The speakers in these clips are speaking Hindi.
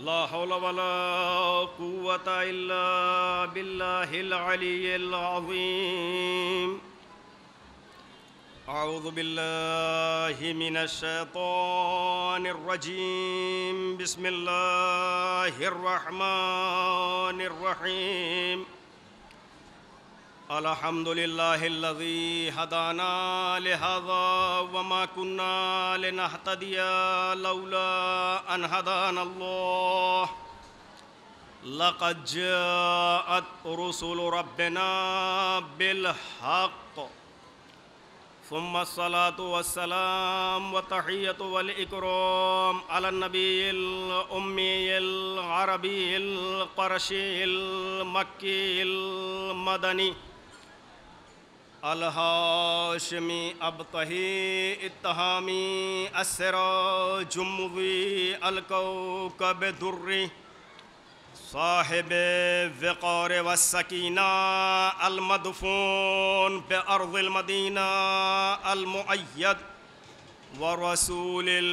ला हौला वला कुव्वता इल्ला बिल्लाहिल अलिय्यिल अज़ीम। अऊज़ु बिल्लाहि मिनश शैतानिर रजीम। बिस्मिल्लाहिर रहमानिर रहीम। अल्हम्दुलिल्लाहिल्लज़ी हदाना लिहाज़ा वमा कुन्ना लिनहतदिया लौला अन हदानल्लाह। लक़द जाअत रुसुलु रब्बिना बिलहक़्क़। सुम्मा सलातु वस्सलाम व तहियतु वल इकराम अला नबील उम्मील अरबील क़ुरशील मक्कील मदनी अल हाशिमी अबतही इत्तहामी अस्सिराजुम मुज़ी अल कौकब दुर्री साहिबे वक़ार व सकीना अल मदफून बे अर्ज़िल मदीना अल मुअय्यद व रसूलिल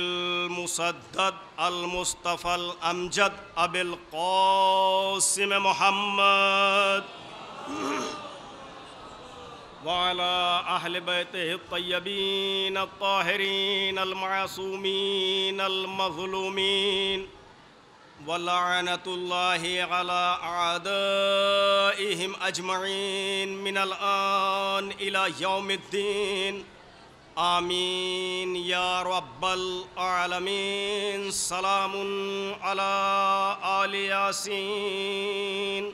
मुसद्दद अल मुस्तफ़ल अमजद अबिल क़ासिम मुहम्मद वाला अहले बैतिहि तय्यबीन अत्ताहिरीन अल मासूमीन अल मज़लूमीन वलअनतुल्लाहि अला आदाइहिम अजमईन मिनल आन इला यौमिद्दीन आमीन या रब्बल आलमीन। सलामुन अला आलि यासीन।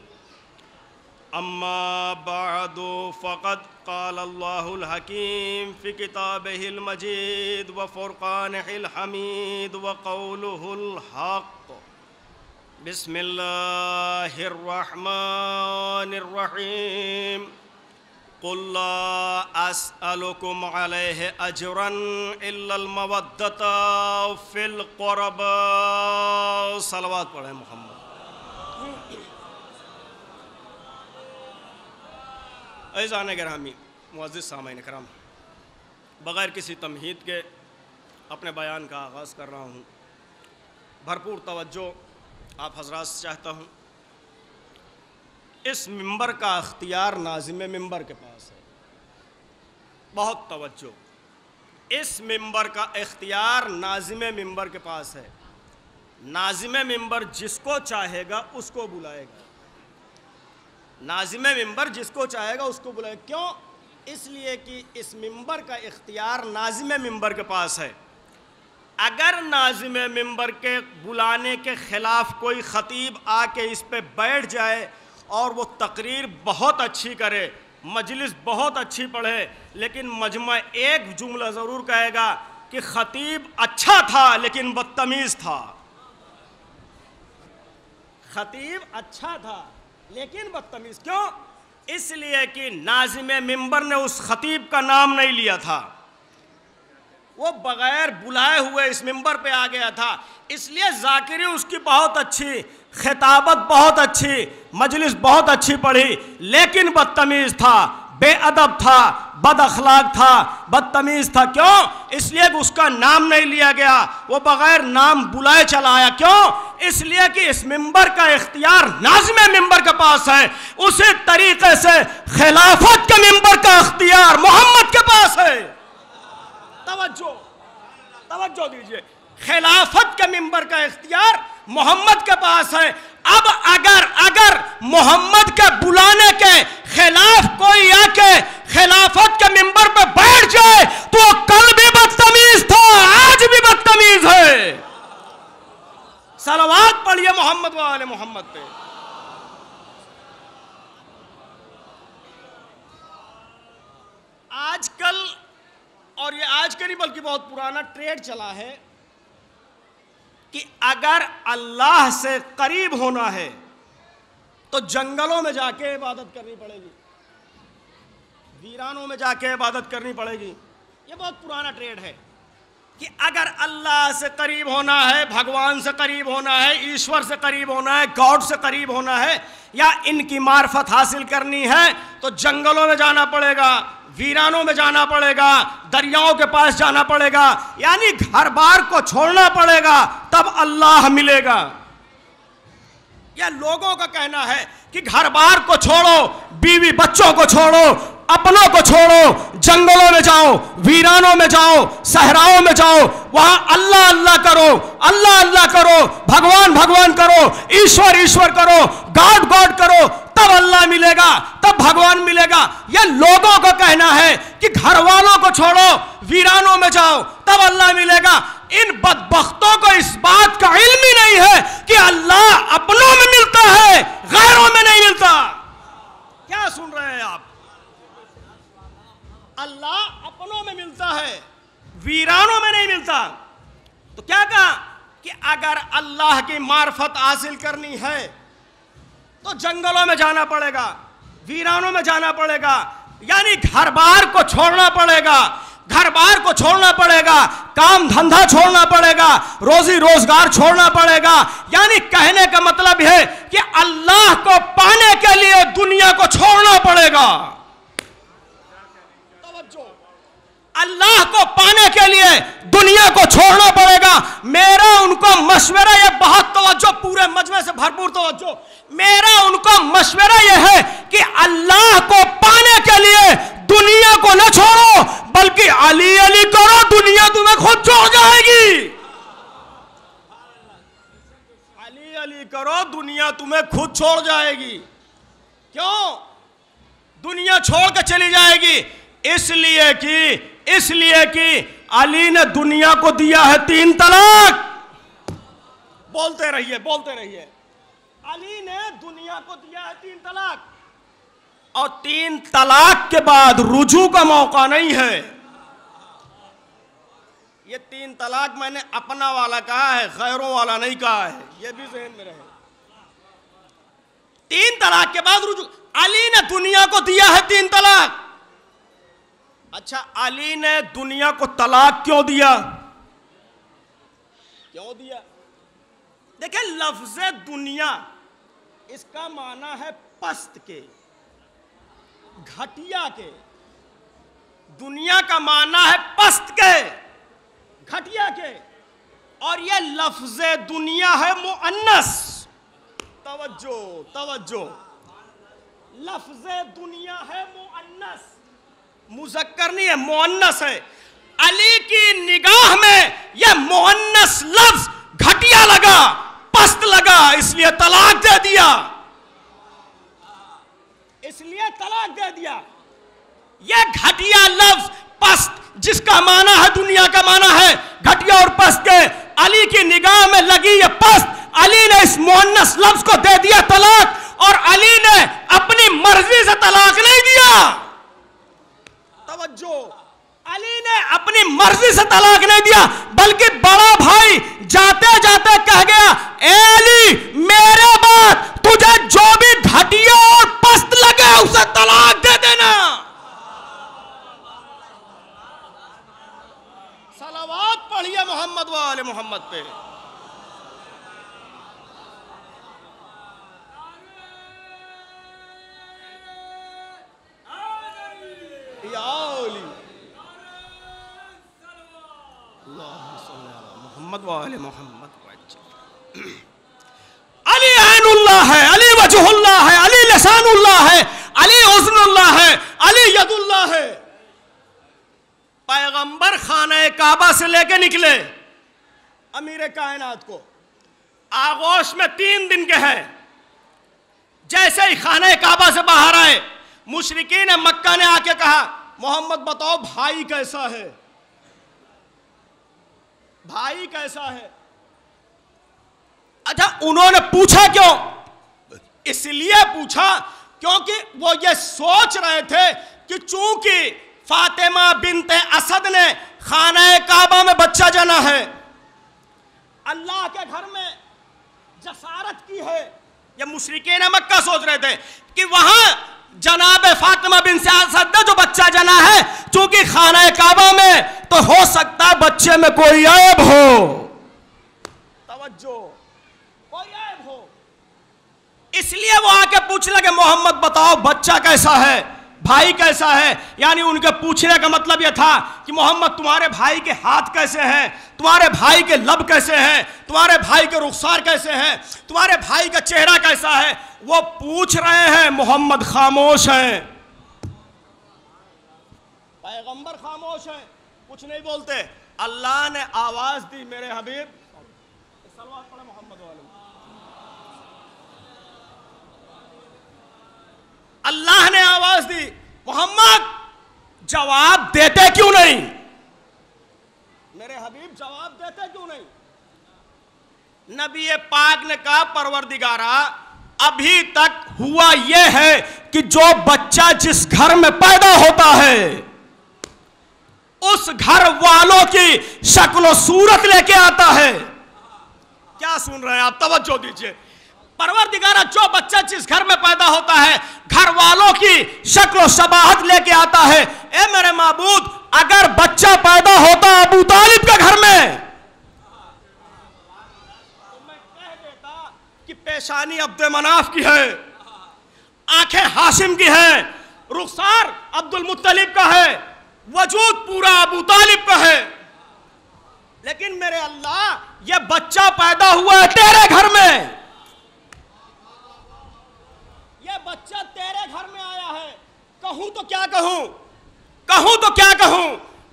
अम्मा बअदु फ़क़द क़ाल अल्लाहुल हकीम फ़ी किताबिहिल मजीद व फ़ुरक़ानिहिल हमीद व क़ौलुहुल हक़्क़। बिस्मिल्लाहिर रहमानिर रहीम। क़ुल ला अस्अलुकुम अलैहि अजरन इल्लल मवद्दता फ़िल क़ुरबा। सलवात पढ़ें मोहम्मद। ऐज़ान गिरामी मुअज़्ज़िज़ सामईन किराम, बग़ैर किसी तमहीद के अपने बयान का आगाज़ कर रहा हूँ। भरपूर तवज्जो आप हज़रात से चाहता हूँ। इस मिंबर का अख्तियार नाज़िम मिंबर के पास है। बहुत तवज्जो। इस मिंबर का इख्तियार नाज़िम मिंबर के पास है। नाज़िम मिंबर जिसको चाहेगा उसको बुलाएगा। नाज़िम मिंबर जिसको चाहेगा उसको बुलाएगा। क्यों? इसलिए कि इस मिंबर का इख्तियार नाज़िम मिंबर के पास है। अगर नाज़िम मिंबर के बुलाने के ख़िलाफ़ कोई ख़तीब आके इस पे बैठ जाए और वो तकरीर बहुत अच्छी करे, मजलिस बहुत अच्छी पढ़े, लेकिन मजमा एक जुमला ज़रूर कहेगा कि ख़तीब अच्छा था लेकिन बदतमीज़ था। ख़तीब अच्छा था लेकिन बदतमीज़। क्यों? इसलिए कि नाज़िम मिंबर ने उस ख़तीब का नाम नहीं लिया था। वो बग़ैर बुलाए हुए इस मिंबर पे आ गया था। इसलिए ज़ाकिरी उसकी बहुत अच्छी, खिताबत बहुत अच्छी, मजलिस बहुत अच्छी पढ़ी, लेकिन बदतमीज़ था, बेअदब था, बद अखलाक था, बदतमीज़ था। क्यों? इसलिए कि उसका नाम नहीं लिया गया। वो बग़ैर नाम बुलाए चला आया। क्यों? इसलिए कि इस मिंबर का इख्तियार नाज़िम मिंबर के पास है। उसी तरीक़े से खिलाफत के मिंबर का इख्तियार मोहम्मद के पास है। तवज्जो दीजिए। खिलाफत के मिंबर का इख्तियार मोहम्मद के पास है। अब अगर मोहम्मद के बुलाने के खिलाफ कोई आके खिलाफत के मिंबर पे बैठ जाए तो कल भी बदतमीज था, आज भी बदतमीज है। सलवात पढ़िए मोहम्मद वाले मोहम्मद पे। आजकल, और ये आज का नहीं बल्कि बहुत पुराना ट्रेड चला है कि अगर अल्लाह से करीब होना है तो जंगलों में जाके इबादत करनी पड़ेगी, वीरानों में जाके इबादत करनी पड़ेगी। ये बहुत पुराना ट्रेड है कि अगर अल्लाह से करीब होना है, भगवान से करीब होना है, ईश्वर से करीब होना है, गॉड से करीब होना है, या इनकी मार्फत हासिल करनी है तो जंगलों में जाना पड़ेगा, वीरानों में जाना पड़ेगा, दरियाओं के पास जाना पड़ेगा, यानी घर बार को छोड़ना पड़ेगा, तब अल्लाह मिलेगा। यह लोगों का कहना है कि घर बार को छोड़ो, बीवी बच्चों को छोड़ो, अपनों को छोड़ो, जंगलों में जाओ, वीरानों में जाओ, सहराओं में जाओ, वहां अल्लाह अल्लाह करो, अल्लाह अल्लाह करो, भगवान भगवान करो, ईश्वर ईश्वर करो, गॉड गॉड करो, तब अल्लाह मिलेगा, तब भगवान मिलेगा। यह लोगों का कहना है कि घर वालों को छोड़ो, वीरानों में जाओ, तब अल्लाह मिलेगा। इन बदबख्तों को इस बात का इल्म ही नहीं है कि अल्लाह अपनों में मिलता है, गैरों में नहीं मिलता। क्या सुन रहे हैं आप? अल्लाह अपनों में मिलता है, वीरानों में नहीं मिलता। तो क्या कहा कि अगर अल्लाह की मार्फत हासिल करनी है तो जंगलों में जाना पड़ेगा, वीरानों में जाना पड़ेगा, यानी घर बार को छोड़ना पड़ेगा, घर बार को छोड़ना पड़ेगा, काम धंधा छोड़ना पड़ेगा, रोजी रोजगार छोड़ना पड़ेगा। यानी कहने का मतलब है कि अल्लाह को पाने के लिए दुनिया को छोड़ना पड़ेगा। अल्लाह को पाने के लिए दुनिया को छोड़ना पड़ेगा। मेरा उनको मशवरा, ये बहुत तवज्जो, पूरे मजमे से भरपूर तवज्जो, मेरा उनको मशवरा यह है कि अल्लाह को पाने के लिए दुनिया को न छोड़ो, बल्कि अली अली करो, दुनिया तुम्हें खुद छोड़ जाएगी। अली अली करो, दुनिया तुम्हें खुद छोड़ जाएगी। क्यों दुनिया छोड़ के चली जाएगी? इसलिए कि अली ने दुनिया को दिया है 3 तलाक। बोलते रहिए, बोलते रहिए। अली ने दुनिया को दिया है 3 तलाक, और 3 तलाक के बाद रुजू का मौका नहीं है। ये 3 तलाक मैंने अपना वाला कहा है, गैरों वाला नहीं कहा है, ये भी ज़हन में रहे। 3 तलाक के बाद रुजू, अली ने दुनिया को दिया है 3 तलाक। अच्छा, अली ने दुनिया को तलाक क्यों दिया? क्यों दिया? देखिए, लफ्ज दुनिया इसका माना है पस्त के, घटिया के। दुनिया का माना है पस्त के, घटिया के, और यह लफ्ज दुनिया है मुअन्नस। तवज्जो तवज्जो, लफ्ज दुनिया है मुअन्नस, मुज़क्कर नहीं है, मुअन्नस है। अली की निगाह में यह मुअन्नस लफ्ज घटिया लगा, पस्त लगा, इसलिए तलाक दे दिया, इसलिए तलाक दे दिया। यह घटिया लफ्ज पस्त, जिसका माना है दुनिया का माना है घटिया और पस्त के, अली की निगाह में लगी यह पस्त, अली ने इस मुअन्नस लफ्ज को दे दिया तलाक, और अली ने अपनी मर्जी से तलाक नहीं दिया। तवज्जो, अली ने अपनी मर्जी से तलाक नहीं दिया, बल्कि बड़ा भाई जाते जाते कह गया, ए अली, मेरे बाद तुझे जो भी घटिया और पस्त लगे उसे तलाक दे देना। सलावत पढ़िए मोहम्मद वाले मोहम्मद पे। मोहम्मद वाले मोहम्मद। अली ऐनुल्लाह है, अली वजहुल्लाह है, अली लिसानुल्लाह है, अली उज़्नुल्लाह है, अली यदुल्लाह है। पैगंबर खाने काबा से लेके निकले अमीर कायनात को, आगोश में 3 दिन के हैं। जैसे ही खाने काबा से बाहर आए, मुशरिकीन मक्का ने आके कहा, मोहम्मद बताओ भाई कैसा है, भाई कैसा है। अच्छा, उन्होंने पूछा क्यों? इसलिए पूछा क्योंकि वो ये सोच रहे थे कि चूंकि फातिमा बिनते असद ने खाना काबा में बच्चा जना है, अल्लाह के घर में जसारत की है, ये मुशरिकीन मक्का सोच रहे थे कि वहां जनाब फातिमा बिन असद ने जो बच्चा जना है, चूंकि खाना काबा में, तो हो सकता है बच्चे में कोई ऐब हो। तवज्जो, कोई ऐब हो, इसलिए वो आके पूछ लगे, मोहम्मद बताओ बच्चा कैसा है, भाई कैसा है, यानी उनके पूछने का मतलब यह था कि मोहम्मद तुम्हारे भाई के हाथ कैसे हैं, तुम्हारे भाई के लब कैसे हैं, तुम्हारे भाई के रुखसार कैसे हैं, तुम्हारे भाई का चेहरा कैसा है। वो पूछ रहे हैं, मोहम्मद खामोश हैं, पैगंबर खामोश हैं, कुछ नहीं बोलते। अल्लाह ने आवाज दी, मेरे हबीब सल्लल्लाहु अलैहि मोहम्मद वाले, अल्लाह ने आवाज दी, मोहम्मद जवाब देते क्यों नहीं, मेरे हबीब जवाब देते क्यों नहीं। नबी पाक ने कहा, परवरदिगारा अभी तक हुआ यह है कि जो बच्चा जिस घर में पैदा होता है उस घर वालों की शक्ल और सूरत लेके आता है। क्या सुन रहे हैं आप, तवज्जो दीजिए। परवरदिगारा जो बच्चा जिस घर में पैदा होता है घर वालों की शक्ल और शबाहत लेके आता है। ए मेरे माबूद, अगर बच्चा पैदा होता अबू तालिब के घर में तो मैं कह देता कि पेशानी अब्दुल मनाफ की है, आंखें हाशिम की है, रुखसार अब्दुल मुत्तलिब का है, वजूद पूरा अबू तालिब का है। लेकिन मेरे अल्लाह, ये बच्चा पैदा हुआ है तेरे घर में, ये बच्चा तेरे घर में आया है। कहूं तो क्या कहूं, कहूं तो क्या कहूं।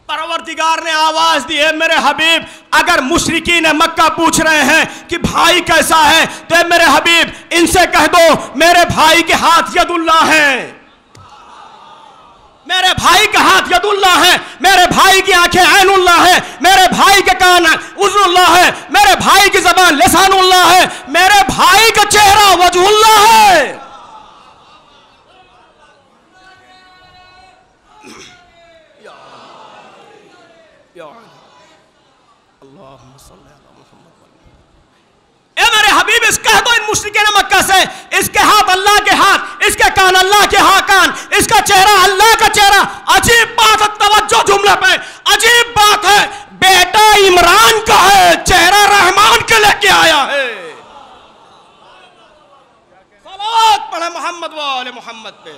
परवरदिगार ने आवाज दी, है मेरे हबीब, अगर मुशरिकीन मक्का पूछ रहे हैं कि भाई कैसा है, तो मेरे हबीब इनसे कह दो मेरे भाई के हाथ यदुल्लाह है, मेरे भाई का हाथ यदुल्लाह है, मेरे भाई की आंखें ऐनुल्लाह है, मेरे भाई के कान उज़्नुल्लाह है, मेरे भाई की ज़बान लिसानुल्लाह है, मेरे भाई का चेहरा वजहुल्लाह है। ए मेरे हबीब, इस कह दो इन मुश्रिकीन मक्का से, इसके हाथ अल्लाह के हाथ, इसके कान अल्लाह के कान, इसका चेहरा अल्लाह का चेहरा। अजीब बात है, तवज्जो जुमले पे, अजीब बात है। बेटा इमरान का है, चेहरा रहमान के लेके आया है। सलावत पढ़े मोहम्मद वाले मोहम्मद पे।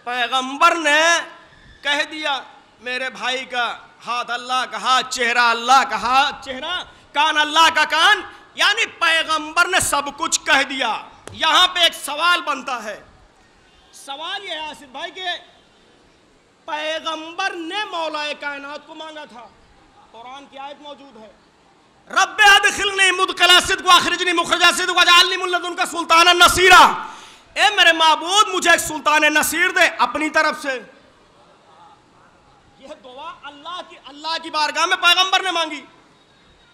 पैगंबर ने कह दिया मेरे भाई का हाथ अल्लाह का हाथ, चेहरा अल्लाह का हाथ चेहरा, कान अल्लाह का कान, यानी पैगंबर ने सब कुछ कह दिया। यहां पे एक सवाल बनता है, सवाल यह है आसिफ भाई के पैगंबर ने मौलाए कायनात को मांगा था, कुरान की आयत मौजूद है, रब्बे अदखिलनी मुदखला सिद्क़ व अखरिजनी मुखरजा सिद्क़ वजअलनी मिन लदुनका सुल्तानन नसीरा। ए मेरे माबूद, मुझे एक सुल्तान नसीर दे अपनी तरफ से। यह दुआ अल्लाह की बारगाह में पैगंबर ने मांगी।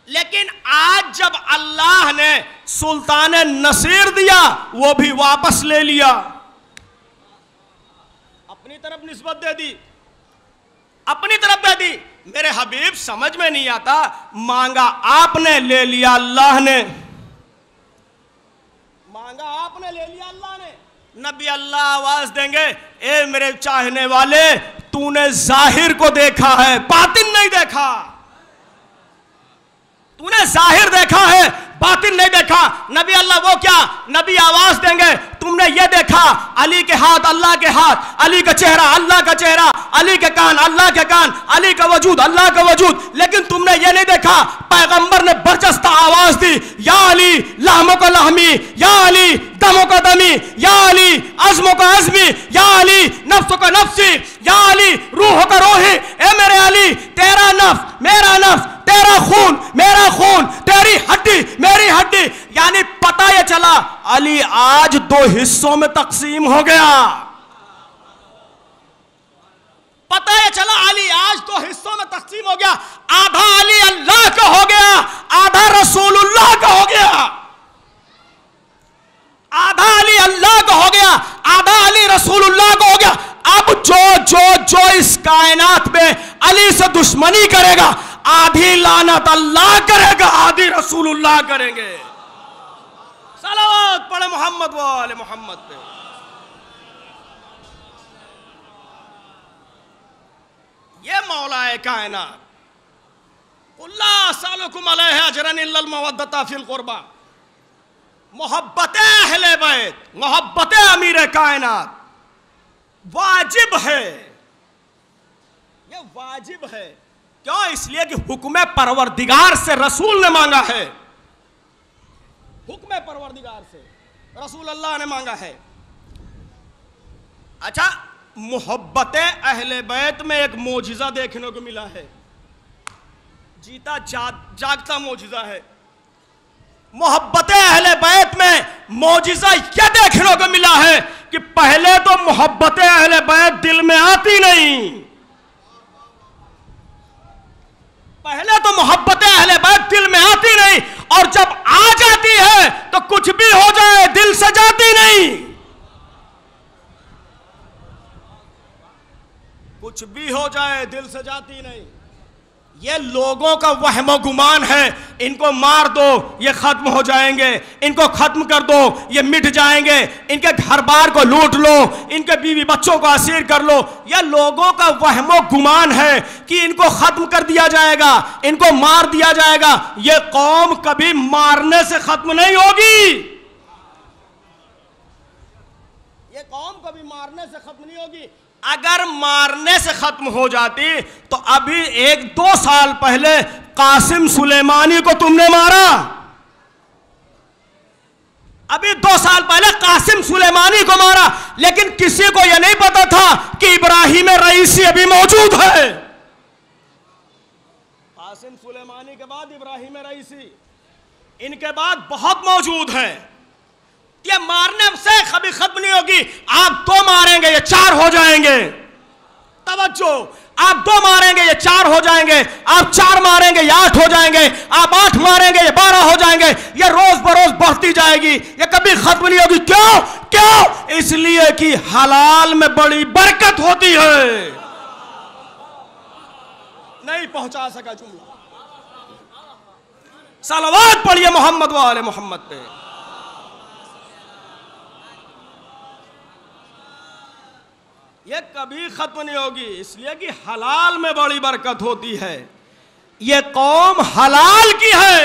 लेकिन आज जब अल्लाह ने सुल्तान नसीर दिया, वो भी वापस ले लिया, अपनी तरफ निस्बत दे दी, अपनी तरफ दे दी। मेरे हबीब, समझ में नहीं आता, मांगा आपने, ले लिया अल्लाह ने, मांगा आपने, ले लिया अल्लाह ने। नबी अल्लाह आवाज देंगे, ए मेरे चाहने वाले, तूने जाहिर को देखा है, बातिन नहीं देखा। तूने जाहिर देखा है, बातिन नहीं देखा। नबी अल्लाह वो क्या, नबी आवाज देंगे, तुमने ये देखा अली के हाथ अल्लाह के हाथ, अली का चेहरा अल्लाह का चेहरा, अली के कान अल्लाह के कान, अली का वजूद अल्लाह का वजूद। लेकिन तुमने ये नहीं देखा, पैगंबर ने बरजस्ता आवाज दी, या अली लहमों का लहमी, या अली दमों का दमी, या अली अज़्मों का अज़्मी, या अली नफ्सों का नफ्सी, या अली रूहों का रोही। ए मेरे अली, तेरा नफ्स मेरा नफ्स, तेरा खून मेरा खून, तेरी हड्डी मेरी हड्डी। यानी पता ये चला अली आज दो हिस्सों में तकसीम हो गया। पता ये चला अली आज दो हिस्सों में तकसीम हो गया। आधा अली अल्लाह का हो गया, आधा रसूलुल्लाह का हो गया। आधा अली अल्लाह का हो गया, आधा अली रसूलुल्लाह का हो गया। अब जो जो जो इस कायनात में अली से दुश्मनी करेगा, आधी लानत अल्लाह करेगा, आधी रसूलुल्लाह करेंगे। सलावत पढ़े मोहम्मद वाले मोहम्मद पे। ये मौलाए कायनात, कुल्ला सालुकुम अलैहि अजरन इल्लल मवद्दता फिल कुर्बा। मोहब्बत अहले बैत, मोहब्बत अमीर कायनात वाजिब है। ये वाजिब है। क्यों? इसलिए कि हुक्म परवरदिगार से रसूल ने मांगा है, हुक्म परवरदिगार से रसूल अल्लाह ने मांगा है। अच्छा, मोहब्बत अहले बैत में एक मोजिज़ा देखने को मिला है, जीता जागता मोजिज़ा है। मोहब्बत अहले बैत में मोजिज़ा यह देखने को मिला है कि पहले तो मोहब्बत अहले बैत दिल में आती नहीं, पहले तो मोहब्बत अहले बैत दिल में आती नहीं, और जब आ जाती है तो कुछ भी हो जाए दिल से जाती नहीं, कुछ भी हो जाए दिल से जाती नहीं। ये लोगों का वहम गुमान है, इनको मार दो ये खत्म हो जाएंगे, इनको खत्म कर दो ये मिट जाएंगे, इनके घर बार को लूट लो, इनके बीवी बच्चों को असीर कर लो। ये लोगों का वहम गुमान है कि इनको खत्म कर दिया जाएगा, इनको मार दिया जाएगा। ये कौम कभी मारने से खत्म नहीं होगी, ये कौम कभी मारने से खत्म नहीं होगी। अगर मारने से खत्म हो जाती तो अभी 1-2 साल पहले कासिम सुलेमानी को तुमने मारा, अभी 2 साल पहले कासिम सुलेमानी को मारा, लेकिन किसी को यह नहीं पता था कि इब्राहिम रईसी अभी मौजूद है। कासिम सुलेमानी के बाद इब्राहिम रईसी, इनके बाद बहुत मौजूद हैं। ये मारने से कभी खत्म नहीं होगी। आप 2 मारेंगे ये 4 हो जाएंगे, तवज्जो, आप 2 मारेंगे ये 4 हो जाएंगे, आप 4 मारेंगे ये 8 हो जाएंगे, आप 8 मारेंगे ये 12 हो जाएंगे। ये रोज बरोज बढ़ती जाएगी, ये कभी खत्म नहीं होगी। क्यों? क्यों? इसलिए कि हलाल में बड़ी बरकत होती है। नहीं पहुंचा सका जुमला, सलवात पढ़िए मोहम्मद वाले मोहम्मद पे। ये कभी खत्म नहीं होगी, इसलिए कि हलाल में बड़ी बरकत होती है। ये कौम हलाल की है,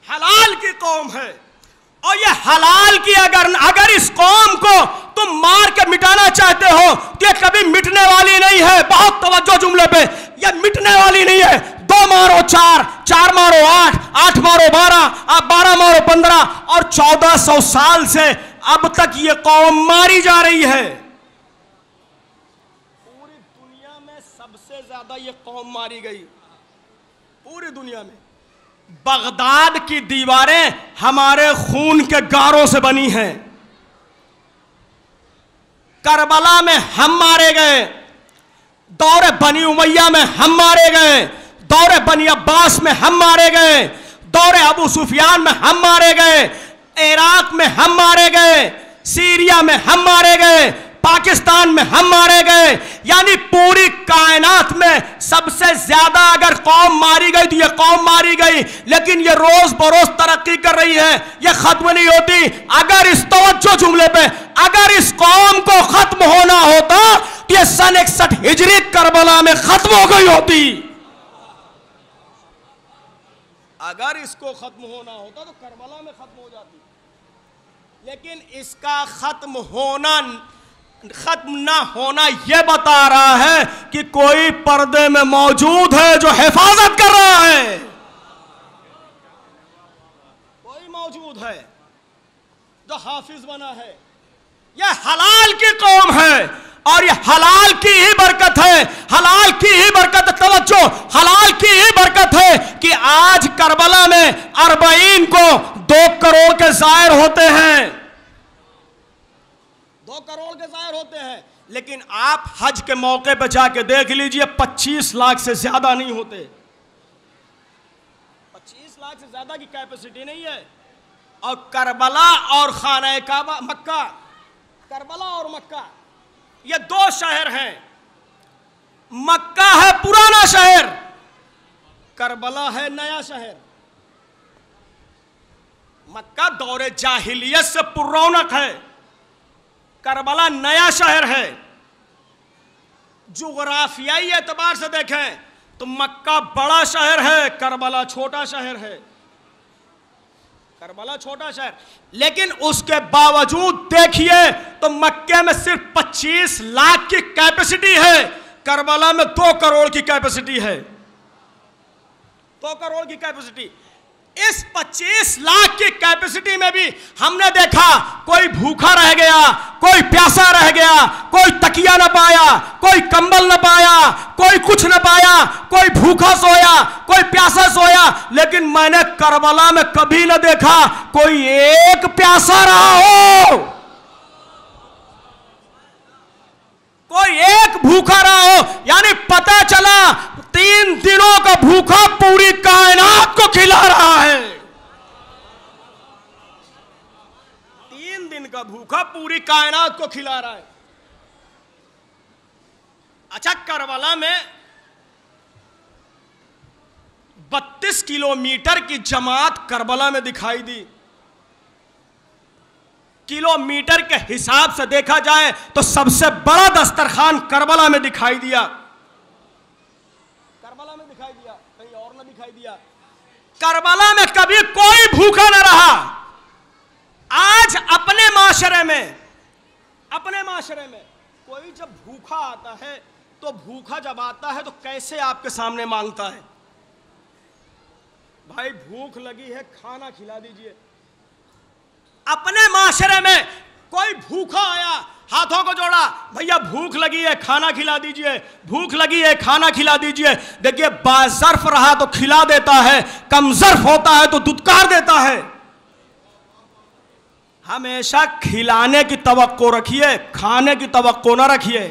हलाल की कौम है, और ये हलाल की अगर इस कौम को तुम मार के मिटाना चाहते हो तो ये कभी मिटने वाली नहीं है। बहुत तवज्जो जुमले पे, ये मिटने वाली नहीं है। 2 मारो 4, 4 मारो 8, 8 मारो 12, आप 12 मारो 15, और 1400 साल से अब तक ये कौम मारी जा रही है। पूरी दुनिया में सबसे ज्यादा ये कौम मारी गई, पूरी दुनिया में। बगदाद की दीवारें हमारे खून के गारों से बनी हैं। करबला में हम मारे गए, दौरे बनी उमैया में हम मारे गए, दौरे बनी अब्बास में हम मारे गए, दौरे अबू सुफियान में हम मारे गए, इराक में हम मारे गए, सीरिया में हम मारे गए, पाकिस्तान में हम मारे गए। यानी पूरी कायनात में सबसे ज्यादा अगर कौम मारी गई तो ये कौम मारी गई। लेकिन ये रोज बरोज तरक्की कर रही है, ये खत्म नहीं होती। अगर इस तवज्जो जुमले पे, अगर इस कौम को खत्म होना होता तो ये सन 61 हिजरी करबला में खत्म हो गई होती। अगर इसको खत्म होना होता तो करबला में खत्म हो जाती। लेकिन इसका खत्म ना होना यह बता रहा है कि कोई पर्दे में मौजूद है जो हिफाजत कर रहा है, कोई मौजूद है जो हाफिज बना है। यह हलाल की कौम है और यह हलाल की ही बरकत है, हलाल की ही बरकत। तवज्जो, हलाल की ही बरकत है कि आज करबला में 40 को 2 करोड़ के ज़ायर होते हैं, 2 करोड़ के ज़ायर होते हैं। लेकिन आप हज के मौके पर जाके देख लीजिए 25 लाख से ज्यादा नहीं होते, 25 लाख से ज्यादा की कैपेसिटी नहीं है। और करबला और खाना काबा, मक्का, करबला और मक्का ये 2 शहर हैं। मक्का है पुराना शहर, करबला है नया शहर। मक्का दौरे जाहिलियत से पुरौनक है, करबला नया शहर है। जुगराफियाई एतबार से देखें तो मक्का बड़ा शहर है, करबला छोटा शहर है। करबला छोटा शहर, लेकिन उसके बावजूद देखिए तो मक्के में सिर्फ 25 लाख की कैपेसिटी है, करबला में 2 करोड़ की कैपेसिटी है। 2 करोड़ की कैपेसिटी। इस 25 लाख की कैपेसिटी में भी हमने देखा कोई भूखा रह गया, कोई प्यासा रह गया, कोई तकिया न पाया, कोई कंबल न पाया, कोई कुछ न पाया, कोई भूखा सोया, कोई प्यासा सोया। लेकिन मैंने करबला में कभी न देखा कोई एक प्यासा रहा हो, कोई एक भूखा रहा हो। यानी पता चला 3 दिनों का भूखा पूरी कायनात को खिला रहा है। 3 दिन का भूखा पूरी कायनात को खिला रहा है। अच्छा, करबला में 32 किलोमीटर की जमात करबला में दिखाई दी। किलोमीटर के हिसाब से देखा जाए तो सबसे बड़ा दस्तरखान करबला में दिखाई दिया। करबला में दिखाई दिया, कहीं और ना दिखाई दिया। करबला में कभी कोई भूखा न रहा। आज अपने माशरे में कोई जब भूखा आता है तो भूखा जब आता है तो कैसे आपके सामने मांगता है, भाई भूख लगी है खाना खिला दीजिए। अपने माशरे में कोई भूखा आया, हाथों को जोड़ा, भैया भूख लगी है खाना खिला दीजिए, भूख लगी है खाना खिला दीजिए। देखिए, बाज़र्फ रहा तो खिला देता है, कमज़र्फ होता है तो दुत्कार देता है। हमेशा खिलाने की तवक्को रखिए, खाने की तवक्को ना रखिए।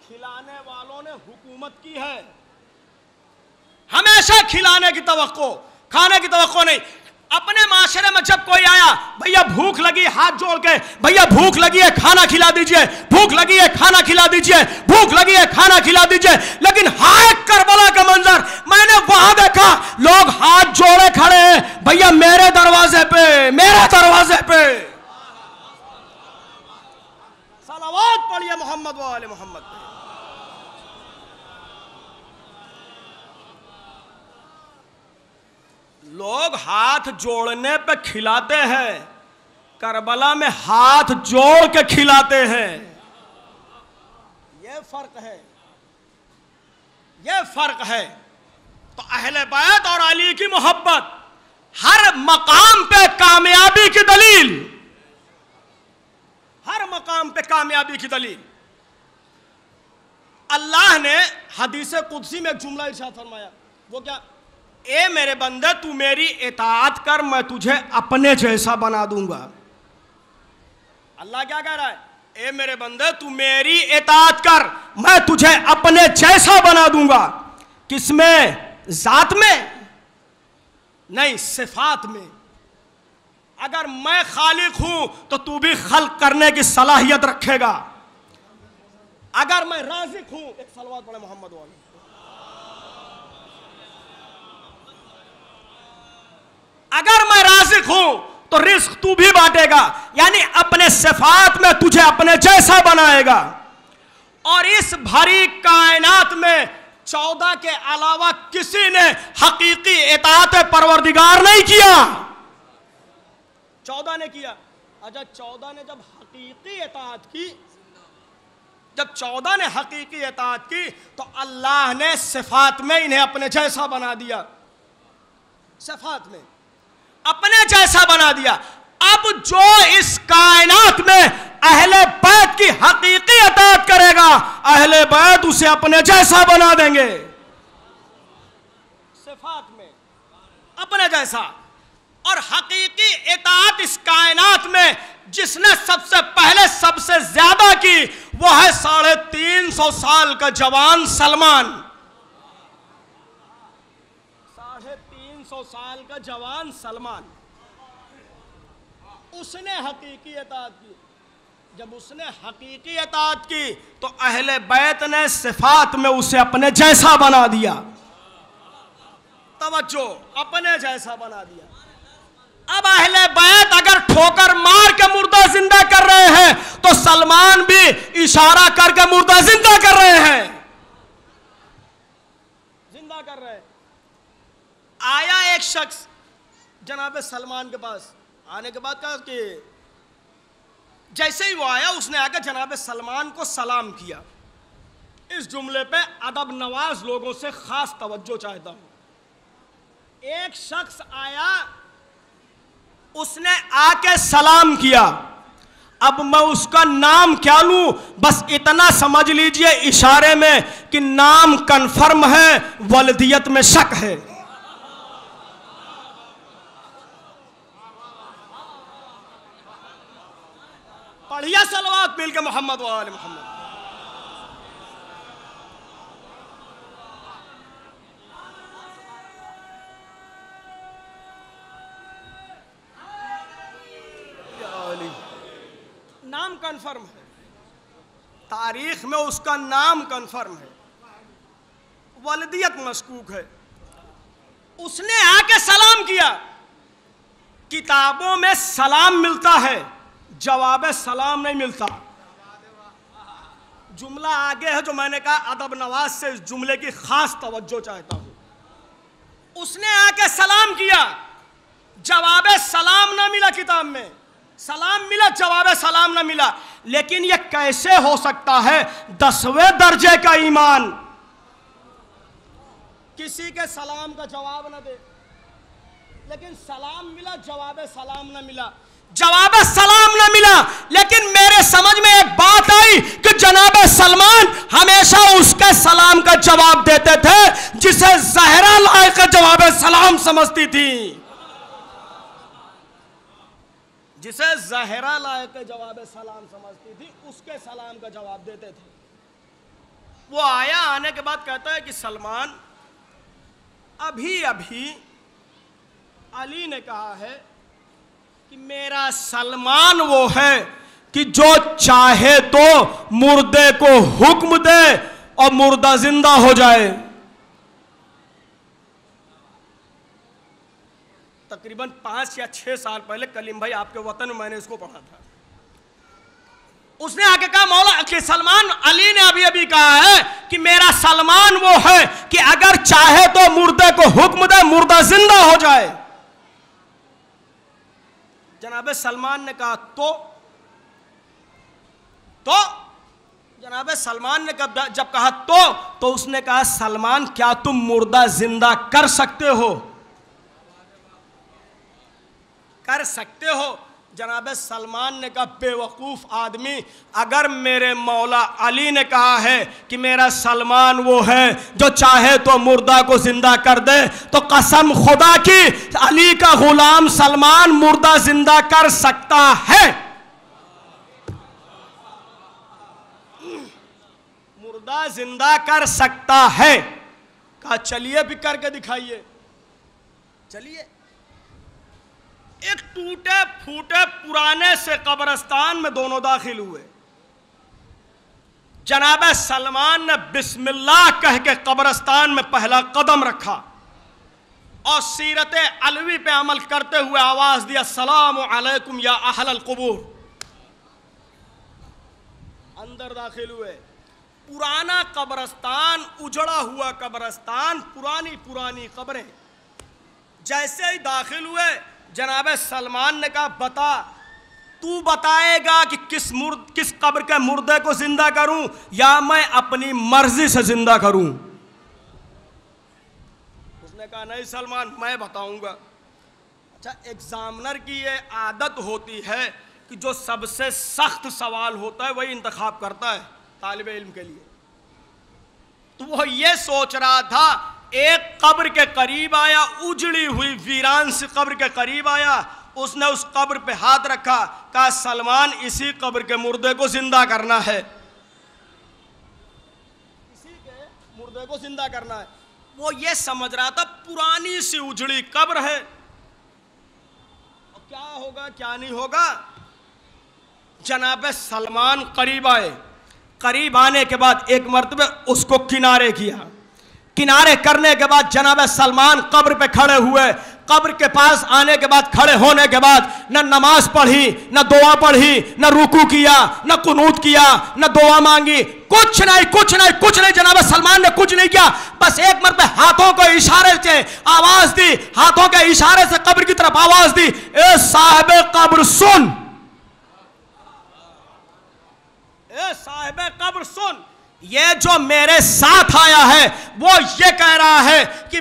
खिलाने वालों ने हुकूमत की है, हमेशा खिलाने की तवक्को, खाने की तवक्को नहीं। अपने माशरे में जब कोई आया, भैया भूख लगी, हाथ जोड़ के, भैया भूख लगी है खाना खिला दीजिए, भूख लगी है खाना खिला दीजिए, भूख लगी है खाना खिला दीजिए। लेकिन हाय करबला का मंजर मैंने वहां देखा, लोग हाथ जोड़े खड़े हैं, भैया मेरे दरवाजे पे, मेरे दरवाजे पे। सलावत पढ़िए मोहम्मद व आले मोहम्मद पे। लोग हाथ जोड़ने पे खिलाते हैं, करबला में हाथ जोड़ के खिलाते हैं। यह फर्क है, यह फर्क है। तो अहले बैत और अली की मोहब्बत हर मकाम पे कामयाबी की दलील, हर मकाम पे कामयाबी की दलील। अल्लाह ने हदीस कुदसी में एक जुमला इरशाद फरमाया, वो क्या? ए मेरे बंदे तू मेरी इताअत कर, मैं तुझे अपने जैसा बना दूंगा। अल्लाह क्या कह रहा है? ए मेरे बंदे तू मेरी इताअत कर, मैं तुझे अपने जैसा बना दूंगा। किसमें? जात में नहीं, सिफात में। अगर मैं खालिक हूं तो तू भी खल्क करने की सलाहियत रखेगा। अगर मैं राज़िक हूं, एक सलवात पढ़े मोहम्मद वाले, अगर मैं राज़िक हूं तो रिस्क तू भी बांटेगा, यानी अपने सिफात में तुझे अपने जैसा बनाएगा। और इस भरी कायनात में 14 के अलावा किसी ने हकीकी इताअत परवरदिगार नहीं किया। 14 ने किया। अच्छा, 14 ने जब हकीकी इताअत की, जब 14 ने हकीकी इताअत की तो अल्लाह ने सिफात में इन्हें अपने जैसा बना दिया। सिफात में अपने जैसा बना दिया। अब जो इस कायनात में अहले बैत की हकीकी इताअत करेगा, अहले बैत उसे अपने जैसा बना देंगे। सिफात में अपने जैसा। और हकीकी इताअत इस कायनात में जिसने सबसे पहले सबसे ज्यादा की, वो है 350 साल का जवान सलमान। 350 साल का जवान सलमान, उसने हकीकी इताअत की। जब उसने हकीकी इताअत की तो अहले बैत ने सिफात में उसे अपने जैसा बना दिया। तवज्जो, अपने जैसा बना दिया। अब अहले बैत अगर ठोकर मार के मुर्दा जिंदा कर रहे हैं तो सलमान भी इशारा करके मुर्दा जिंदा कर रहे हैं। जिंदा कर रहे हैं। आया एक शख्स जनाब सलमान के पास आने के बाद कहा कि जैसे ही वो आया उसने आकर जनाब सलमान को सलाम किया। इस जुमले पे अदब नवाज लोगों से खास तवज्जो चाहता हूं। एक शख्स आया, उसने आके सलाम किया। अब मैं उसका नाम क्या लूं, बस इतना समझ लीजिए इशारे में कि नाम कन्फर्म है, वल्दियत में शक है। पढ़िया सलवात मिल के मोहम्मद वाले मोहम्मद। नाम कन्फर्म है, तारीख में उसका नाम कन्फर्म है, वल्दियत मशकूक है। उसने आके सलाम किया। किताबों में सलाम मिलता है, जवाब सलाम नहीं मिलता। जुमला आगे है जो मैंने कहा अदब नवाज से इस जुमले की खास तवज्जो चाहता हूं। उसने आके सलाम किया, जवाब सलाम ना मिला। किताब में सलाम मिला, जवाब सलाम ना मिला। लेकिन यह कैसे हो सकता है? 10वें दर्जे का ईमान किसी के सलाम का जवाब ना दे, लेकिन सलाम मिला, जवाब सलाम ना मिला। जवाब सलाम ना मिला, लेकिन मेरे समझ में एक बात आई कि जनाब सलमान हमेशा उसके सलाम का जवाब देते थे जिसे ज़हरा लायक जवाब सलाम समझती थी, जिसे ज़हरा लायक जवाब सलाम समझती थी, उसके सलाम का जवाब देते थे। वो आया, आने के बाद कहता है कि सलमान, अभी अभी अली ने कहा है कि मेरा सलमान वो है कि जो चाहे तो मुर्दे को हुक्म दे और मुर्दा जिंदा हो जाए। तकरीबन 5 या 6 साल पहले कलीम भाई आपके वतन में मैंने इसको पढ़ा था। उसने आके कहा मौला कि सलमान, अली ने अभी अभी कहा है कि मेरा सलमान वो है कि अगर चाहे तो मुर्दे को हुक्म दे, मुर्दा जिंदा हो जाए। जनाब सलमान ने कहा तो जनाब सलमान ने जब कहा तो उसने कहा सलमान, क्या तुम मुर्दा जिंदा कर सकते हो? कर सकते हो? जनाब सलमान ने कहा बेवकूफ़ आदमी, अगर मेरे मौला अली ने कहा है कि मेरा सलमान वो है जो चाहे तो मुर्दा को जिंदा कर दे, तो कसम खुदा की अली का गुलाम सलमान मुर्दा जिंदा कर सकता है। मुर्दा जिंदा कर सकता है। कहा चलिए भी करके दिखाइए। चलिए, एक टूटे फूटे पुराने से कब्रिस्तान में दोनों दाखिल हुए। जनाब सलमान ने बिस्मिल्लाह कह के कब्रिस्तान में पहला कदम रखा और सीरत अलवी पे अमल करते हुए आवाज दिया, सलामु अलैकुम या अहलल कुबूर। अंदर दाखिल हुए। पुराना कब्रिस्तान, उजड़ा हुआ कब्रिस्तान, पुरानी पुरानी कब्रें। जैसे ही दाखिल हुए, जनाब सलमान ने कहा बता, तू बताएगा कि किस कब्र के मुर्दे को जिंदा करूं या मैं अपनी मर्जी से जिंदा करूं? उसने कहा नहीं सलमान, मैं बताऊंगा। अच्छा, एग्जामिनर की ये आदत होती है कि जो सबसे सख्त सवाल होता है वही इंतखाब करता है तालिब इल्म के लिए। तो वो ये सोच रहा था, एक कब्र के करीब आया, उजड़ी हुई वीरान सी कब्र के करीब आया, उसने उस कब्र पे हाथ रखा, कहा सलमान इसी कब्र के मुर्दे को जिंदा करना है, इसी के मुर्दे को जिंदा करना है। वो ये समझ रहा था पुरानी सी उजड़ी कब्र है, और क्या होगा क्या नहीं होगा। जनाब सलमान करीब आए। करीब आने के बाद एक मर्तबे उसको किनारे किया। किनारे करने के बाद जनाब सलमान कब्र पे खड़े हुए, कब्र के पास आने के बाद, खड़े होने के बाद न नमाज पढ़ी, न दुआ पढ़ी, न रुकू किया, न कुनूत किया, न दुआ मांगी, कुछ नहीं, कुछ नहीं, कुछ नहीं। जनाब सलमान ने कुछ नहीं किया, बस एक मरतबा हाथों को इशारे से आवाज दी, हाथों के इशारे से कब्र की तरफ आवाज दी, ए साहिबे कब्र सुन, ए साहिबे कब्र सुन, ये जो मेरे साथ आया है वो ये कह रहा है कि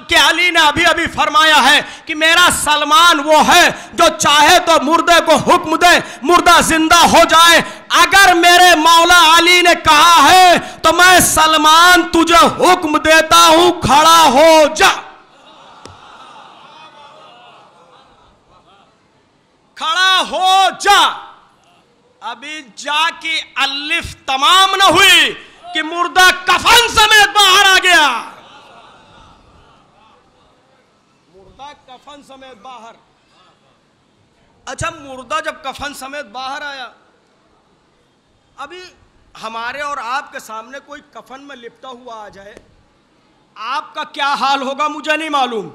कि अली ने अभी अभी फरमाया है कि मेरा सलमान वो है जो चाहे तो मुर्दे को हुक्म दे, मुर्दा जिंदा हो जाए। अगर मेरे मौला अली ने कहा है तो मैं सलमान तुझे हुक्म देता हूं, खड़ा हो जा, खड़ा हो जा। अभी जा की अलिफ तमाम न हुई कि मुर्दा कफन समेत बाहर आ गया, मुर्दा कफन समेत बाहर। अच्छा, मुर्दा जब कफन समेत बाहर आया, अभी हमारे और आपके सामने कोई कफन में लिपटा हुआ आ जाए, आपका क्या हाल होगा मुझे नहीं मालूम,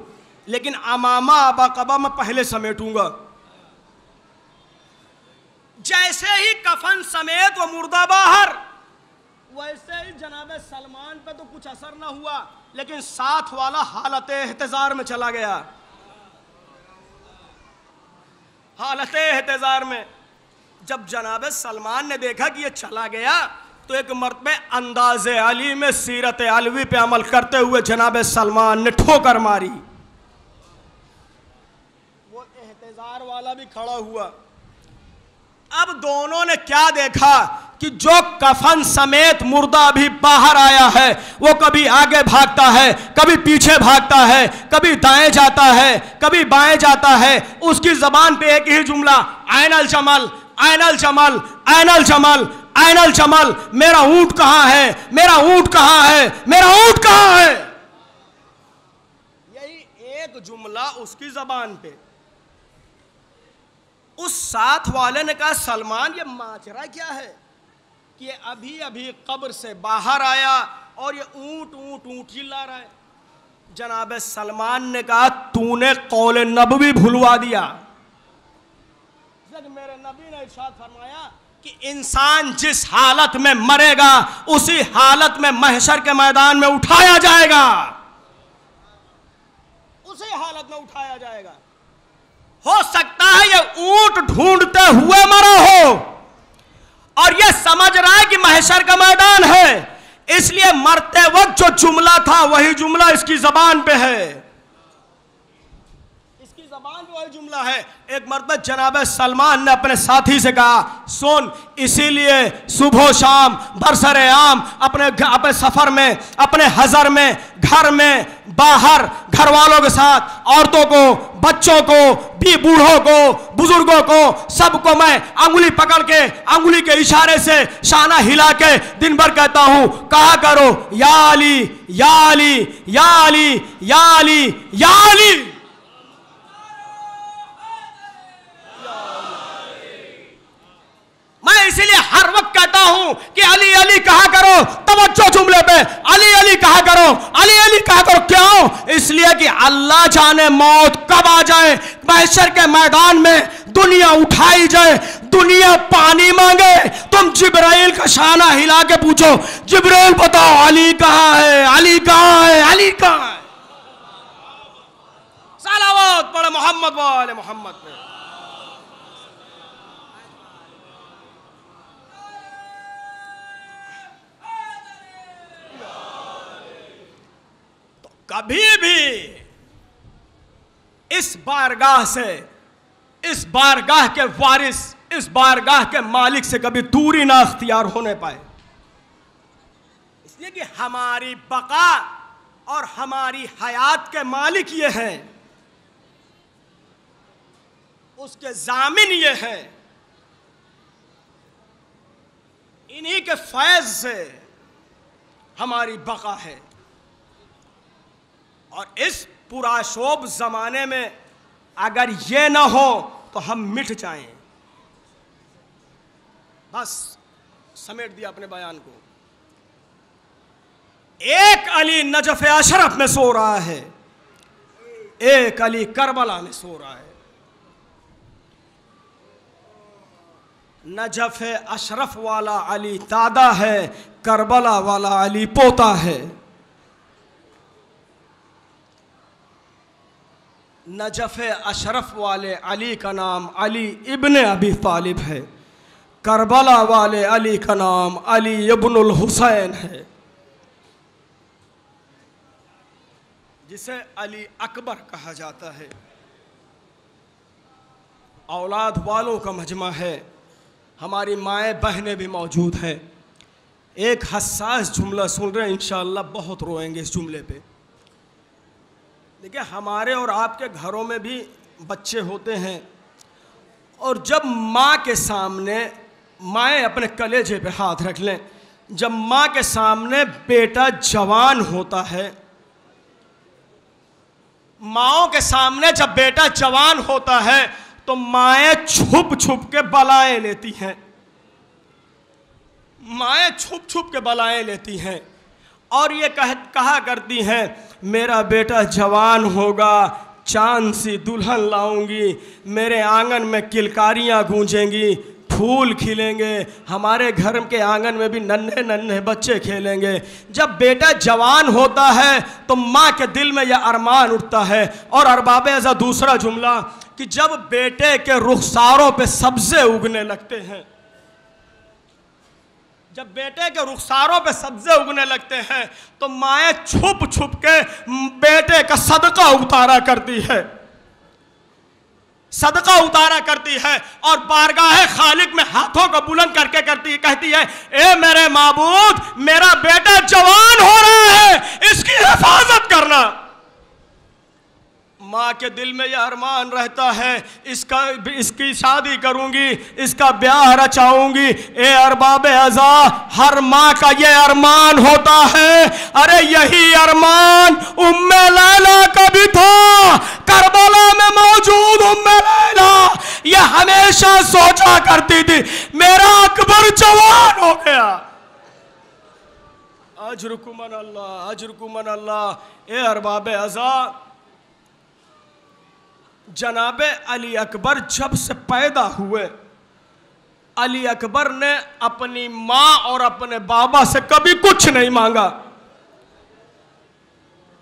लेकिन अमामा अबाकबा में पहले समेटूंगा। जैसे ही कफन समेत वो मुर्दा बाहर, वैसे ही जनाबे सलमान पे तो कुछ असर ना हुआ, लेकिन साथ वाला हालत एहतजार में चला गया। हालत एहतजार में जब जनाबे सलमान ने देखा कि ये चला गया, तो एक मर्तबे अंदाज़े अली में सीरत अलवी पे अमल करते हुए जनाबे सलमान ने ठोकर मारी। वो एहतजार वाला भी खड़ा हुआ। अब दोनों ने क्या देखा कि जो कफन समेत मुर्दा भी बाहर आया है वो कभी आगे भागता है, कभी पीछे भागता है, कभी दाएं जाता है, कभी बाएं जाता है। उसकी जबान पे एक ही जुमला, ऐनल जमल, ऐनल जमल, ऐनल जमल, ऐनल जमल, मेरा ऊंट कहां है, मेरा ऊंट कहां है, मेरा ऊंट कहां है। यही एक जुमला उसकी जबान पे। उस साथ वाले ने कहा, सलमान ये माजरा क्या है कि ये अभी अभी कब्र से बाहर आया और ये ऊंट ऊंट ऊंट चिल्ला रहा है। जनाब सलमान ने कहा, तूने कौल नबवी भुलवा दिया। मेरे नबी ने इरशाद फरमाया कि इंसान जिस हालत में मरेगा उसी हालत में महशर के मैदान में उठाया जाएगा, उसी हालत में उठाया जाएगा। हो सकता है ये ऊंट ढूंढते हुए मरा हो और ये समझ रहा है कि महशर का मैदान है, इसलिए मरते वक्त जो जुमला था वही जुमला इसकी जबान पे है, इसकी जबान पे वही जुमला है। एक मर्तबा जनाब सलमान ने अपने साथी से कहा, सुन, इसीलिए सुबह शाम बरसरे आम अपने सफर में, अपने हजर में, घर में, बाहर, घर वालों के साथ, औरतों को, बच्चों को, भी बूढ़ों को, बुजुर्गों को, सबको मैं अंगुली पकड़ के, अंगुली के इशारे से शाना हिला के दिन भर कहता हूं, कहा करो या अली, या अली, या अली, या अली, या अली। मैं इसीलिए हर वक्त कहता हूं कि अली अली कहा करो, तवज्जो जुमले पे, अली अली कहा करो, अली अली कहा करो। क्यों? इसलिए कि अल्लाह जाने मौत कब आ जाए, महशर के मैदान में दुनिया उठाई जाए, दुनिया पानी मांगे, तुम जिब्राइल का शाना हिला के पूछो, जिब्राइल बताओ अली कहां है, अली कहां है, अली कहां है। सलावत पढ़े मोहम्मद वाले मोहम्मद पे। कभी भी इस बारगाह से, इस बारगाह के वारिस, इस बारगाह के मालिक से कभी दूरी ना अख्तियार होने पाए, इसलिए कि हमारी बका और हमारी हयात के मालिक ये हैं, उसके जामिन ये हैं। इन्हीं के फैज से हमारी बका है। और इस पुराशोभ जमाने में अगर ये ना हो तो हम मिट जाएं। बस समेट दिया अपने बयान को। एक अली नजफ अशरफ में सो रहा है, एक अली करबला में सो रहा है। नजफ अशरफ वाला अली दादा है, करबला वाला अली पोता है। नजफ अशरफ वाले अली का नाम अली इब्न अबी तालिब है, करबला वाले अली का नाम अली इब्नुल हुसैन है, जिसे अली अकबर कहा जाता है। औलाद वालों का मजमा है, हमारी माएँ बहनें भी मौजूद हैं। एक हसास जुमला सुन रहे हैं, इंशाअल्लाह बहुत रोएंगे इस जुमले पे। देखिए, हमारे और आपके घरों में भी बच्चे होते हैं, और जब माँ के सामने, माएँ अपने कलेजे पे हाथ रख लें, जब माँ के सामने बेटा जवान होता है, माँओं के सामने जब बेटा जवान होता है तो माएँ छुप छुप के बलाएं लेती हैं, माएँ छुप छुप के बलाएं लेती हैं, और ये कहा करती हैं मेरा बेटा जवान होगा, चांद सी दुल्हन लाऊंगी, मेरे आंगन में किलकारियाँ गूंजेंगी, फूल खिलेंगे, हमारे घर के आंगन में भी नन्हे नन्हे बच्चे खेलेंगे। जब बेटा जवान होता है तो माँ के दिल में यह अरमान उठता है। और अरबाब ऐसा दूसरा जुमला कि जब बेटे के रुखसारों पे सब्ज़े उगने लगते हैं, जब बेटे के रुखसारों पे सब्ज़े उगने लगते हैं तो माएँ छुप छुप के बेटे का सदका उतारा करती है, सदका उतारा करती है, और बारगाह खालिक में हाथों को बुलंद करके कहती है ए मेरे माबूद, मेरा बेटा जवान हो रहा है, इसकी हिफाजत करना। माँ के दिल में यह अरमान रहता है इसकी शादी करूंगी, इसका ब्याह रचाऊंगी। ए अरबाब अज़ा, हर माँ का यह अरमान होता है। अरे यही अरमान उम्मे लैला का भी था, करबला में मौजूद उम्मे लैला यह हमेशा सोचा करती थी मेरा अकबर जवान हो गया। अजरुकुमन अल्लाह, अजरुकुमन अल्लाह। ए अरबाब अज़ा, जनाबे अली अकबर जब से पैदा हुए, अली अकबर ने अपनी माँ और अपने बाबा से कभी कुछ नहीं मांगा,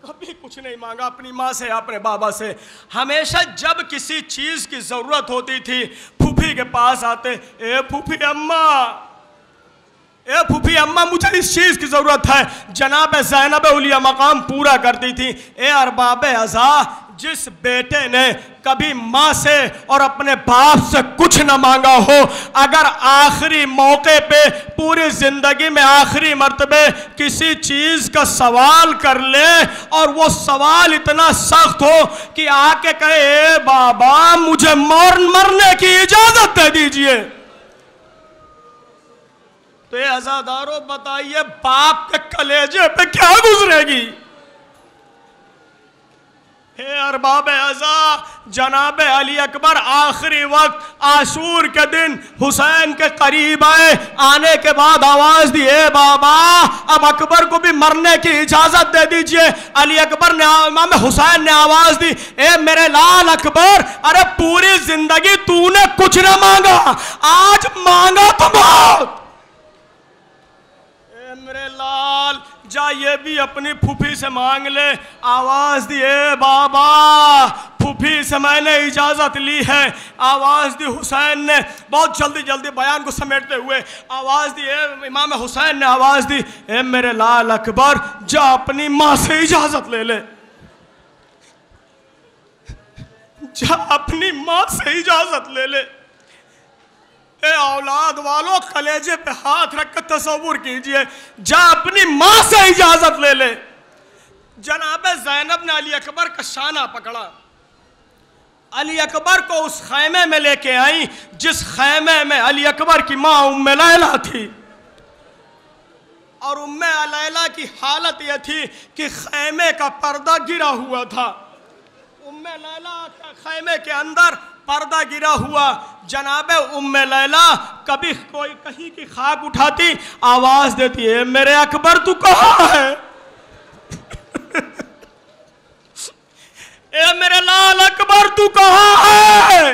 कभी कुछ नहीं मांगा अपनी माँ से, अपने बाबा से। हमेशा जब किसी चीज़ की ज़रूरत होती थी फूफी के पास आते, ए फूफी अम्मा, ए फूफी अम्मा मुझे इस चीज़ की ज़रूरत है। जनाब ज़ैनब उलिया मकाम पूरा करती थी। ए अरबाब अज़ा, जिस बेटे ने कभी माँ से और अपने बाप से कुछ न मांगा हो, अगर आखिरी मौके पे पूरी ज़िंदगी में आखिरी मर्तबे किसी चीज़ का सवाल कर ले और वो सवाल इतना सख्त हो कि आके कहे ए बाबा मुझे मरने की इजाज़त दे दीजिए, तो ये अज़ादारों बताइए बाप के कलेजे पे क्या गुजरेगी। हे अरबाब अज़ा, जनाब अली अकबर आखिरी वक्त आशूर के दिन हुसैन के करीब आए, आने के बाद आवाज़ दी ए बाबा अब अकबर को भी मरने की इजाज़त दे दीजिए। अली अकबर ने, इमाम हुसैन ने आवाज़ दी ए मेरे लाल अकबर, अरे पूरी जिंदगी तूने कुछ न मांगा, आज मांगा तो मौत। ए मेरे लाल, जा ये भी अपनी फूफी से मांग ले। आवाज़ दी ए बाबा, फूफी से मैंने इजाज़त ली है। आवाज़ दी हुसैन ने, बहुत जल्दी जल्दी बयान को समेटते हुए आवाज़ दी, ए इमाम हुसैन ने आवाज़ दी ए मेरे लाल अकबर, जा अपनी माँ से इजाज़त ले ले, जा अपनी माँ से इजाज़त ले ले। ए औलाद वालों, कलेजे पे हाथ रख कर तसव्वुर कीजिए, जा अपनी माँ से इजाज़त ले ले। जनाब ज़ैनब ने अली अकबर का शाना पकड़ा, अली अकबर को उस खैमे में लेके आई जिस खैमे में अली अकबर की माँ उम्मे लैला थी। और उम्मे लैला की हालत यह थी कि खैमे का पर्दा गिरा हुआ था, उम्मे लैला का खैमे के अंदर पर्दा गिरा हुआ। जनाबे उम्मे लैला कभी कोई कहीं की खाक उठाती, आवाज़ देती है मेरे अकबर तू कहाँ है, ए मेरे तू कहाँ है?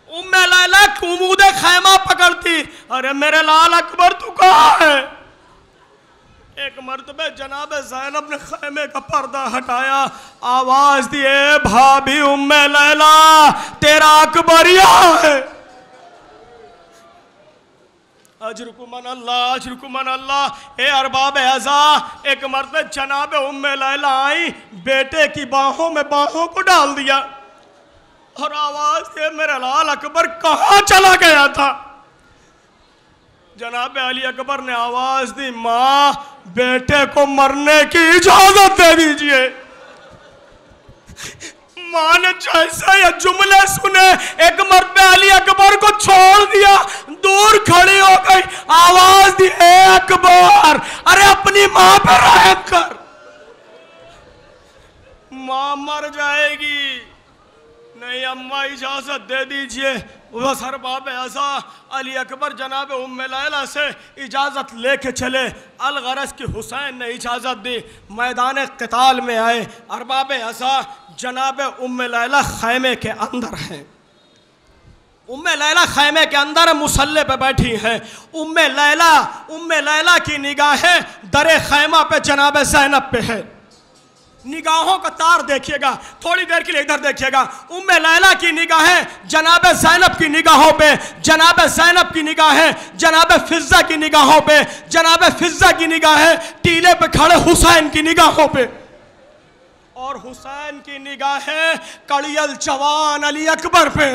उम्मे लैला कुमूदे खैमा पकड़ती, अरे मेरे लाल अकबर तू कहाँ है? एक मर्तबे जनाब ज़ैनब ने खैमे का पर्दा हटाया, आवाज दिए भाभी उम्मे लैला तेरा अकबर यहाँ है। अजरुकुमन अल्लाह अजरुकुमन अल्लाह। ए अरबाब अज़ा, एक मर्तबे जनाब उम्मे लैला आई, बेटे की बाहों में बाहों को डाल दिया और आवाज दिए मेरा लाल अकबर कहाँ चला गया था? जनाब अली अकबर ने आवाज दी, माँ बेटे को मरने की इजाजत दे दीजिए। माँ ने जैसे ये जुमले सुने एक मर्तबे अली अकबर को छोड़ दिया, दूर खड़ी हो गई, आवाज दी ए अकबर, अरे अपनी माँ पर रहम कर, माँ मर जाएगी। नहीं अम्मा इजाजत दे दीजिए। बस अरबाब अज़ा अली अकबर जनाब उम्मे लैला से इजाज़त लेके चले। अलगरज की हुसैन ने इजाज़त दी, मैदान क़िताल में आए। अरबाब अज़ा जनाब उम्मे लैला खैमे के अंदर हैं। उम्मे लैला खैमे के अंदर मुसल्ले पे बैठी हैं। उम्मे लैला की निगाहें दरे खैमा पे जनाब ज़ैनब पे है। निगाहों का तार देखिएगा, थोड़ी देर के लिए इधर देखिएगा। उम्मे लैला की निगाहें जनाब ज़ैनब की निगाहों पे, जनाब ज़ैनब की निगाहें जनाब फिज़्ज़ा की निगाहों पे, जनाब फिज़्ज़ा की निगाहें टीले पे खड़े हुसैन की निगाहों पे, और हुसैन की निगाहें कड़ियल जवान अली अकबर पे।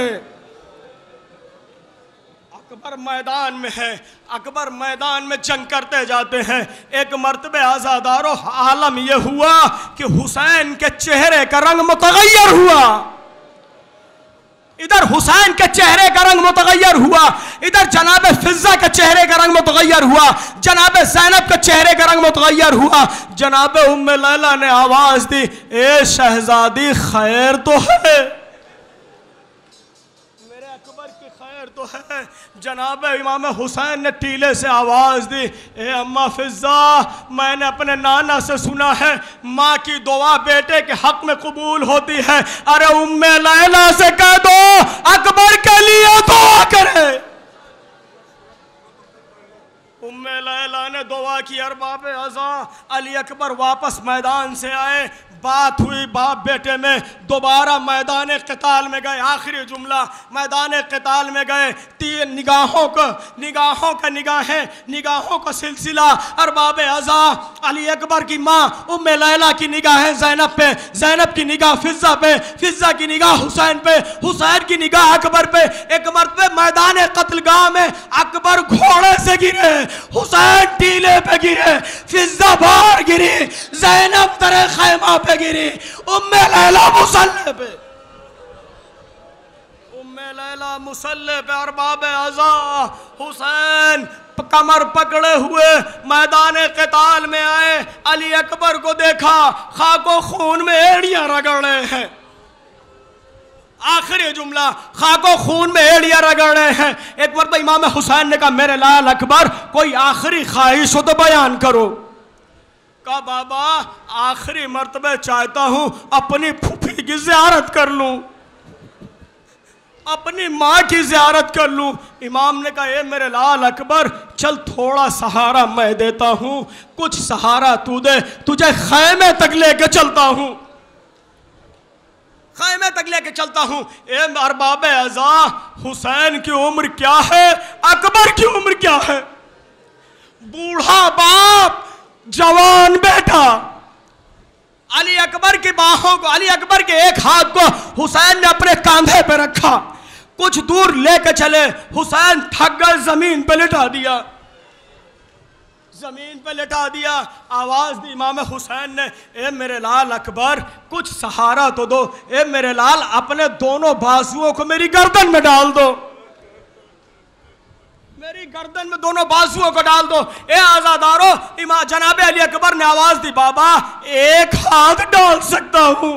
अकबर मैदान में है, अकबर मैदान में जंग करते जाते हैं। एक मर्तबे आज़ादारों आलम यह हुआ कि हुसैन के चेहरे का रंग मुतगय्यर हुआ। इधर हुसैन के चेहरे का रंग मुतगय्यर हुआ, इधर जनाब फिज़्ज़ा के चेहरे का रंग मुतगय्यर हुआ, जनाब ज़ैनब के चेहरे का रंग मुतगय्यर हुआ। जनाब उम्मे लैला ने आवाज दी, ए शहजादी खैर तो है, मेरे अकबर की खैर तो है। जनाब इमाम हुसैन ने टीले से आवाज़ दी, ए अम्मा फिज़्ज़ा, मैंने अपने नाना से सुना है माँ की दुआ बेटे के हक में कबूल होती है। अरे उम्मे लैला से कह दो अकबर के लिए दुआ करे। उम्मे लैला ने दुआ की। अरबाब अज़ा अली अकबर वापस मैदान से आए, बात हुई बाप बेटे में, दोबारा मैदान क़िताल में गए। आखिरी जुमला, मैदान क़िताल में गए, तीन निगाहों का सिलसिला। अरबाब अज़ा अली अकबर की माँ उम्मे लैला की निगाहें ज़ैनब पे, ज़ैनब की निगाह फिज़्ज़ा पे, फिज़्ज़ा की निगाह हुसैन पे, हुसैन की निगाह अकबर पे। एक मर्तबे मैदान क़त्लगाह में अकबर घोड़े से गिरे, हुसैन टीले पे गिरे, फिज़्ज़ा बाहर गिरी, ज़ैनब दरे खैमा पे गिरी, उम्मे लैला मुसल्ले पे, उम्मे लैला मुसल्ले पे। अरबाब अज़ा हुसैन कमर पकड़े हुए मैदान क़िताल में आए, अली अकबर को देखा खाको खून में एड़ियां रगड़ रहे हैं। आखिरी जुमला, खाको खून में एड़ियां रगड़ रहे हैं। एक बार इमाम हुसैन ने कहा, मेरे लाल अकबर कोई आखिरी ख्वाहिश हो तो बयान करो। कहा, बाबा आखिरी मर्तबे चाहता हूं अपनी फूफी की ज़ियारत कर लूं, अपनी माँ की ज़ियारत कर लूं। इमाम ने कहा, ए मेरे लाल अकबर, चल थोड़ा सहारा मैं देता हूं, कुछ सहारा तू दे, तुझे खैमे तक लेके चलता हूं, खैमे तक लेके चलता हूं। ए अरबाब अज़ा, हुसैन की उम्र क्या है, अकबर की उम्र क्या है? बूढ़ा बाप, जवान बेटा। अली अकबर की बाहों को, अली अकबर के एक हाथ को हुसैन ने अपने कंधे पे रखा, कुछ दूर लेके चले। हुसैन थक गए, जमीन पे लिटा दिया, जमीन पे लिटा दिया। आवाज दी इमाम हुसैन ने, ए मेरे लाल अकबर कुछ सहारा तो दो, ए मेरे लाल अपने दोनों बाजुओं को मेरी गर्दन में डाल दो, मेरी गर्दन में दोनों बाजुओं को डाल दो। ए आज़ादारो, इमाम जनाब अली अकबर ने आवाज दी, बाबा एक हाथ डाल सकता हूं,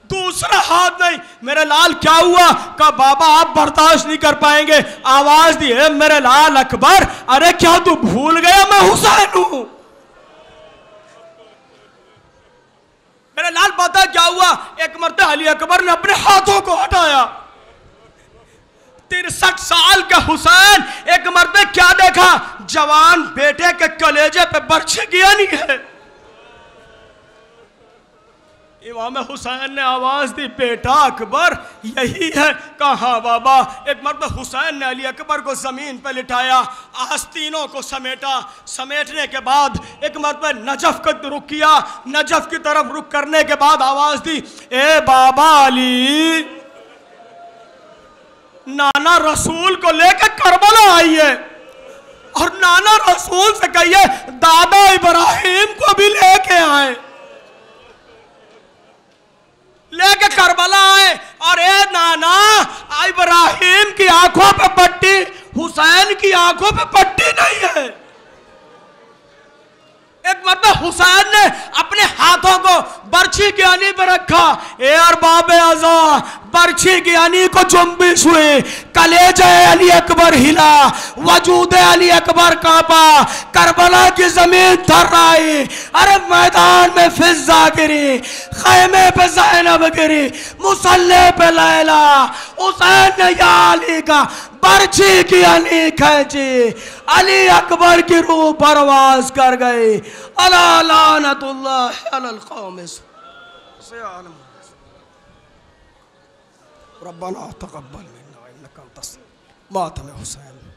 दूसरा हाथ नहीं। मेरे लाल क्या हुआ? कहा, बाबा आप बर्दाश्त नहीं कर पाएंगे। आवाज दी, है मेरे लाल अकबर, अरे क्या तू भूल गया मैं हुसैन हूं? मेरे लाल पता क्या हुआ? एक मरतबा अली अकबर ने अपने हाथों को हटाया। 63 साल के हुसैन एक मरतबा क्या देखा, जवान बेटे के कलेजे पे बर्छी गिरा नहीं है। इमाम हुसैन ने आवाज दी, बेटा अकबर यही है। कहा बाबा। एक मरतबा हुसैन ने अली अकबर को जमीन पर लिटाया, आस्तीनों को समेटा। समेटने के बाद एक मरतबा नजफ का रुख किया। नजफ की तरफ रुख करने के बाद आवाज दी, ए बाबा अली, नाना रसूल को लेकर करबला आइए और नाना रसूल से कहिए दादा इब्राहिम को भी लेके आए। लेके करबला आए और ए नाना, इब्राहिम की आंखों पे पट्टी, हुसैन की आंखों पे पट्टी नहीं है। एक मतलब हुसैन ने अपने हाथों को बर्छी की अनी पर रखा। ए अरबाब अज़ा, बर्छी की अनी को जुम्बिश हुई, कलेजा अली अकबर हिला, वजूद अली अकबर कांपा, करबला की जमीन थर आई। अरे मैदान में फिजा गिरी, खैमे पे ज़ैनब गिरी, मुसल्ले पे लैला। हुसैन ने या अली का बर्छी की अनी खींची, अली अकबर की रूह परवाज कर गई। अला लानतुल्लाह अलल कौम रब्बना तक़ब्बल मिन्ना इन्नका अंतस मातम हुसैन।